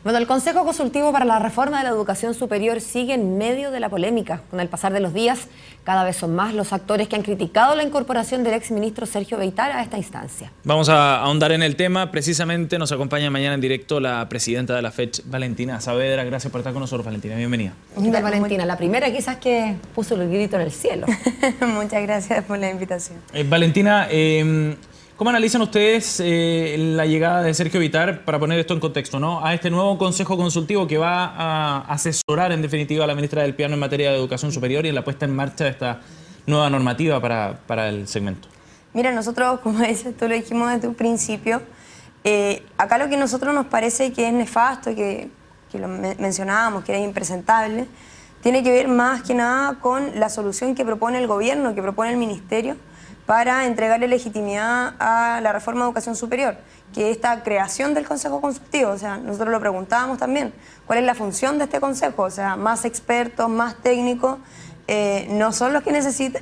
Bueno, el Consejo Consultivo para la Reforma de la Educación Superior sigue en medio de la polémica. Con el pasar de los días, cada vez son más los actores que han criticado la incorporación del exministro Sergio Beitar a esta instancia. Vamos a ahondar en el tema. Precisamente nos acompaña mañana en directo la presidenta de la FECH, Valentina Saavedra. Gracias por estar con nosotros, Valentina. Bienvenida. ¿Qué tal, Valentina? La primera quizás que puso el grito en el cielo. Muchas gracias por la invitación. Valentina, ¿cómo analizan ustedes la llegada de Sergio Beitar, para poner esto en contexto, ¿no?, a este nuevo Consejo Consultivo que va a asesorar en definitiva a la ministra del Piano en materia de educación superior y en la puesta en marcha de esta nueva normativa para el segmento? Mira, nosotros, como dices, tú lo dijimos desde un principio, acá lo que a nosotros nos parece que es nefasto, que lo mencionábamos, que era impresentable, tiene que ver más que nada con la solución que propone el gobierno, que propone el ministerio, para entregarle legitimidad a la reforma de educación superior, que es esta creación del Consejo Consultivo. O sea, nosotros lo preguntábamos también, ¿cuál es la función de este consejo? O sea, más expertos, más técnicos, no son los que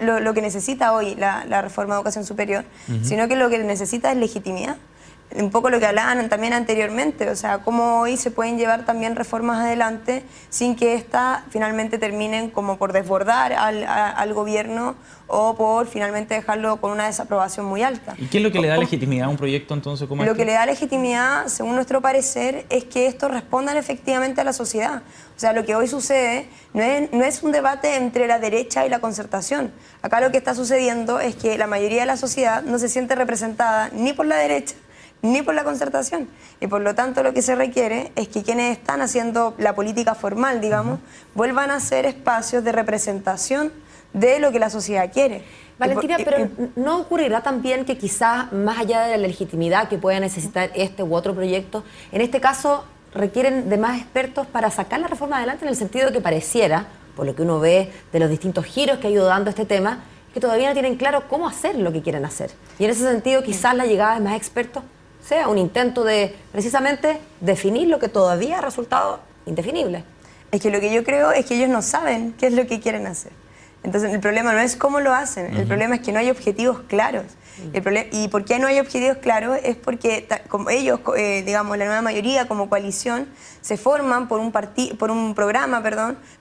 lo que necesita hoy la reforma de educación superior, sino que lo que necesita es legitimidad. Un poco lo que hablaban también anteriormente, o sea, cómo hoy se pueden llevar también reformas adelante sin que éstas finalmente terminen como por desbordar al gobierno o por finalmente dejarlo con una desaprobación muy alta. ¿Y qué es lo que le da legitimidad a un proyecto entonces como este? Lo que le da legitimidad, según nuestro parecer, es que estos respondan efectivamente a la sociedad. O sea, lo que hoy sucede no es un debate entre la derecha y la concertación. Acá lo que está sucediendo es que la mayoría de la sociedad no se siente representada ni por la derecha ni por la concertación. Y por lo tanto lo que se requiere es que quienes están haciendo la política formal, digamos, vuelvan a ser espacios de representación de lo que la sociedad quiere. Valentina, pero ¿no ocurrirá también que quizás más allá de la legitimidad que pueda necesitar este u otro proyecto, en este caso requieren de más expertos para sacar la reforma adelante, en el sentido de que pareciera, por lo que uno ve de los distintos giros que ha ido dando este tema, que todavía no tienen claro cómo hacer lo que quieren hacer? Y en ese sentido quizás la llegada de más expertos sea un intento de, precisamente, definir lo que todavía ha resultado indefinible. Es que lo que yo creo es que ellos no saben qué es lo que quieren hacer. Entonces, el problema no es cómo lo hacen, el problema es que no hay objetivos claros. ¿Y por qué no hay objetivos claros? Es porque como ellos, digamos, la nueva mayoría como coalición, se forman por un programa,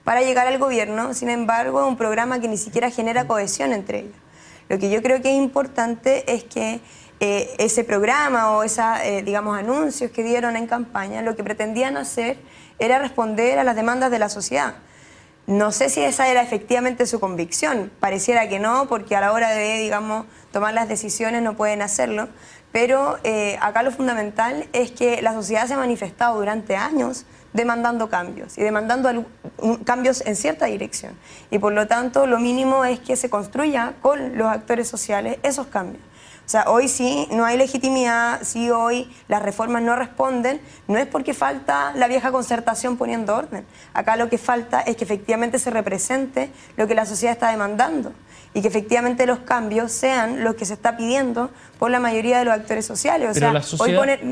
para llegar al gobierno. Sin embargo, es un programa que ni siquiera genera cohesión entre ellos. Lo que yo creo que es importante es que ese programa o digamos, anuncios que dieron en campaña, lo que pretendían hacer era responder a las demandas de la sociedad. No sé si esa era efectivamente su convicción, pareciera que no, porque a la hora de, digamos, tomar las decisiones no pueden hacerlo, pero acá lo fundamental es que la sociedad se ha manifestado durante años demandando cambios y demandando cambios en cierta dirección. Y por lo tanto, lo mínimo es que se construya con los actores sociales esos cambios. O sea, hoy sí no hay legitimidad, sí hoy las reformas no responden, no es porque falta la vieja concertación poniendo orden. Acá lo que falta es que efectivamente se represente lo que la sociedad está demandando y que efectivamente los cambios sean los que se está pidiendo por la mayoría de los actores sociales. O sea,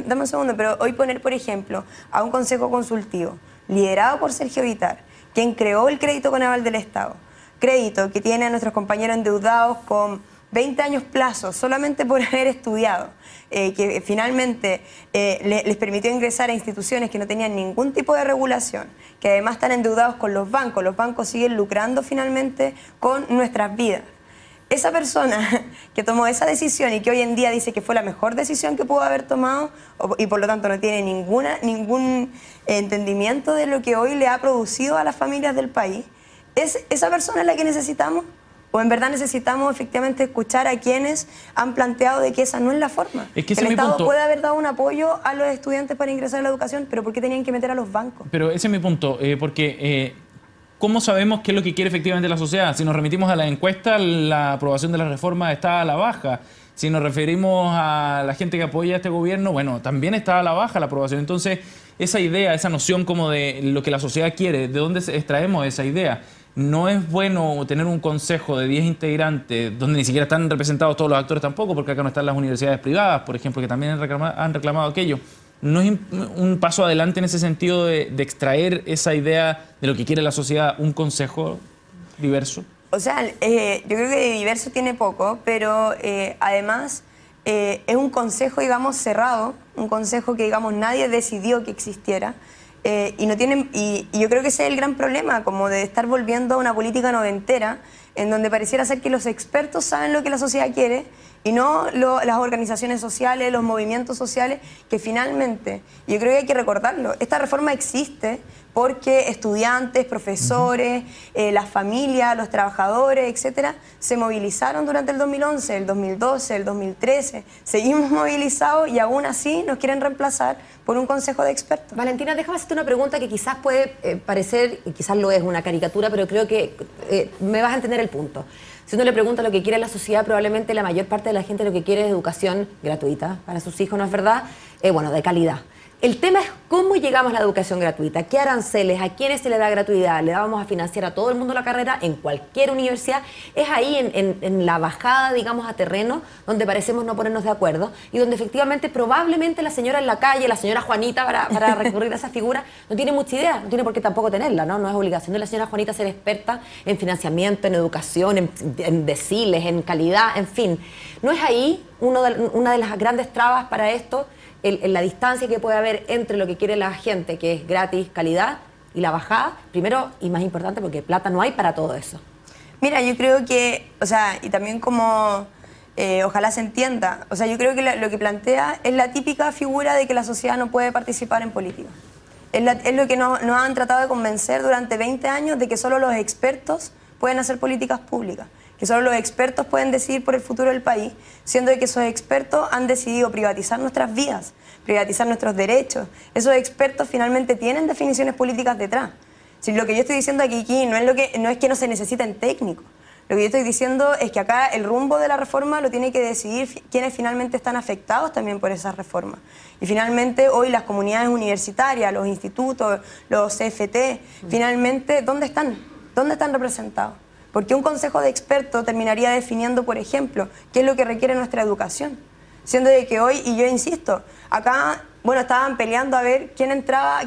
dame un segundo, pero hoy poner, por ejemplo, a un consejo consultivo liderado por Sergio Beitar, quien creó el crédito con aval del Estado, crédito que tiene a nuestros compañeros endeudados con 20 años plazo, solamente por haber estudiado, que finalmente les permitió ingresar a instituciones que no tenían ningún tipo de regulación, que además están endeudados con los bancos siguen lucrando finalmente con nuestras vidas. Esa persona que tomó esa decisión y que hoy en día dice que fue la mejor decisión que pudo haber tomado y por lo tanto no tiene ningún entendimiento de lo que hoy le ha producido a las familias del país, ¿es esa persona la que necesitamos? ¿O en verdad necesitamos efectivamente escuchar a quienes han planteado de que esa no es la forma? Es que el Estado puede haber dado un apoyo a los estudiantes para ingresar a la educación, pero ¿por qué tenían que meter a los bancos? Pero ese es mi punto, porque ¿cómo sabemos qué es lo que quiere efectivamente la sociedad? Si nos remitimos a la encuesta, la aprobación de la reforma está a la baja. Si nos referimos a la gente que apoya a este gobierno, bueno, también está a la baja la aprobación. Entonces, esa idea, esa noción como de lo que la sociedad quiere, ¿de dónde extraemos esa idea? No es bueno tener un consejo de 10 integrantes donde ni siquiera están representados todos los actores tampoco, porque acá no están las universidades privadas, por ejemplo, que también han reclamado aquello. ¿No es un paso adelante en ese sentido de extraer esa idea de lo que quiere la sociedad, un consejo diverso? O sea, yo creo que de diverso tiene poco, pero además es un consejo, digamos, cerrado, un consejo que, digamos, nadie decidió que existiera, y no tienen, y yo creo que ese es el gran problema, como de estar volviendo a una política noventera, en donde pareciera ser que los expertos saben lo que la sociedad quiere y no las organizaciones sociales, los movimientos sociales, que finalmente, yo creo que hay que recordarlo, esta reforma existe porque estudiantes, profesores, las familias, los trabajadores, etcétera, se movilizaron durante el 2011, el 2012, el 2013, seguimos movilizados y aún así nos quieren reemplazar por un consejo de expertos. Valentina, déjame hacerte una pregunta que quizás puede parecer, y quizás lo es, una caricatura, pero creo que me vas a entender el punto. Si uno le pregunta lo que quiere la sociedad, probablemente la mayor parte de la gente lo que quiere es educación gratuita para sus hijos, ¿no es verdad? Bueno, de calidad. El tema es cómo llegamos a la educación gratuita, qué aranceles, a quiénes se le da gratuidad, le vamos a financiar a todo el mundo la carrera en cualquier universidad. Es ahí en la bajada, digamos, a terreno, donde parecemos no ponernos de acuerdo y donde efectivamente probablemente la señora en la calle, la señora Juanita, para recurrir a esa figura, no tiene mucha idea, no tiene por qué tampoco tenerla, ¿no? No es obligación de la señora Juanita ser experta en financiamiento, en educación, en deciles, en calidad, en fin. ¿No es ahí una de las grandes trabas para esto? La distancia que puede haber entre lo que quiere la gente, que es gratis, calidad, y la bajada, primero y más importante, porque plata no hay para todo eso. Mira, yo creo que, o sea, y también como ojalá se entienda, o sea, yo creo que lo que plantea es la típica figura de que la sociedad no puede participar en política. Es lo que nos han tratado de convencer durante 20 años de que solo los expertos pueden hacer políticas públicas, que solo los expertos pueden decidir por el futuro del país, siendo que esos expertos han decidido privatizar nuestras vidas, privatizar nuestros derechos. Esos expertos finalmente tienen definiciones políticas detrás. Si lo que yo estoy diciendo aquí no es que no se necesiten técnicos. Lo que yo estoy diciendo es que acá el rumbo de la reforma lo tiene que decidir quienes finalmente están afectados también por esa reforma. Y finalmente hoy las comunidades universitarias, los institutos, los CFT, finalmente, ¿dónde están? ¿Dónde están representados? Porque un consejo de expertos terminaría definiendo, por ejemplo, qué es lo que requiere nuestra educación. Siendo de que hoy, y yo insisto, acá, bueno, estaban peleando a ver quién entraba,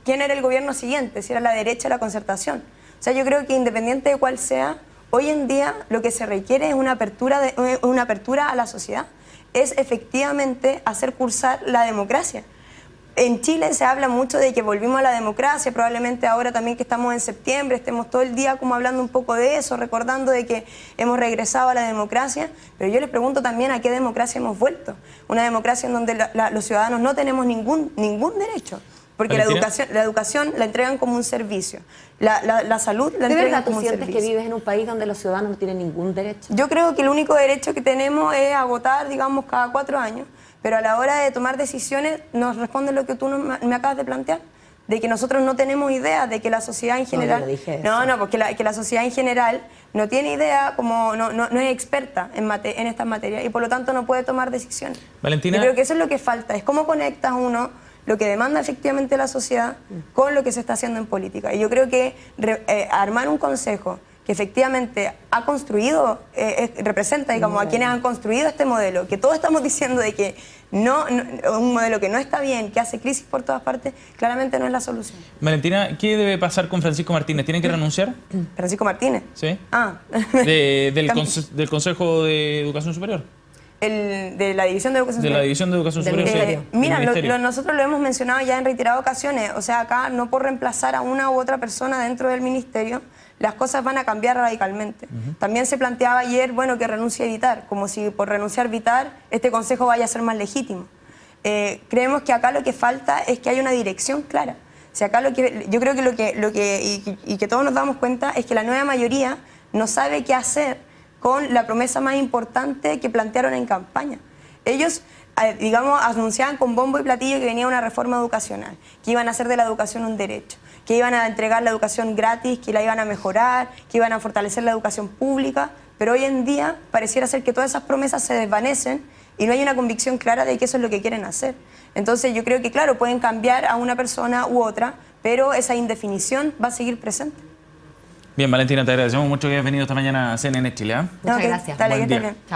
quién era el gobierno siguiente, si era la derecha o la concertación. O sea, yo creo que independiente de cuál sea, hoy en día lo que se requiere es una apertura a la sociedad. Es efectivamente hacer cursar la democracia. En Chile se habla mucho de que volvimos a la democracia, probablemente ahora también que estamos en septiembre, estemos todo el día como hablando un poco de eso, recordando de que hemos regresado a la democracia, pero yo les pregunto también a qué democracia hemos vuelto. Una democracia en donde los ciudadanos no tenemos ningún derecho, porque la educación la entregan como un servicio, la salud la entregan como un servicio. ¿De verdad tú sientes que vives en un país donde los ciudadanos no tienen ningún derecho? Yo creo que el único derecho que tenemos es a votar, digamos, cada 4 años. Pero a la hora de tomar decisiones nos responde lo que tú me acabas de plantear, de que nosotros no tenemos idea, de que la sociedad en general... porque la sociedad en general no tiene idea, como no es experta en estas materias y por lo tanto no puede tomar decisiones. Valentina... Yo creo que eso es lo que falta, es cómo conectas uno lo que demanda efectivamente la sociedad con lo que se está haciendo en política. Y yo creo que armar un consejo que efectivamente ha construido, representa, digamos, a quienes han construido este modelo, que todos estamos diciendo de que un modelo que no está bien, que hace crisis por todas partes, claramente no es la solución. Valentina, ¿qué debe pasar con Francisco Martínez? ¿Tienen que renunciar? ¿Francisco Martínez? Sí. Ah. Del Consejo de Educación Superior. De la División de Educación Superior. De la División de Educación Superior, sí. Mira, nosotros lo hemos mencionado ya en reiteradas ocasiones. O sea, acá no por reemplazar a una u otra persona dentro del ministerio, las cosas van a cambiar radicalmente. También se planteaba ayer, bueno, que renuncie Vitar, como si por renunciar Vitar este consejo vaya a ser más legítimo. Creemos que acá lo que falta es que haya una dirección clara. O sea, acá yo creo que que todos nos damos cuenta es que la nueva mayoría no sabe qué hacer con la promesa más importante que plantearon en campaña. Ellos, digamos, anunciaban con bombo y platillo que venía una reforma educacional, que iban a hacer de la educación un derecho, que iban a entregar la educación gratis, que la iban a mejorar, que iban a fortalecer la educación pública, pero hoy en día pareciera ser que todas esas promesas se desvanecen y no hay una convicción clara de que eso es lo que quieren hacer. Entonces yo creo que, claro, pueden cambiar a una persona u otra, pero esa indefinición va a seguir presente. Bien, Valentina, te agradecemos mucho que hayas venido esta mañana a CNN Chile. Muchas gracias. Dale, Buen que estés día. bien. Chao.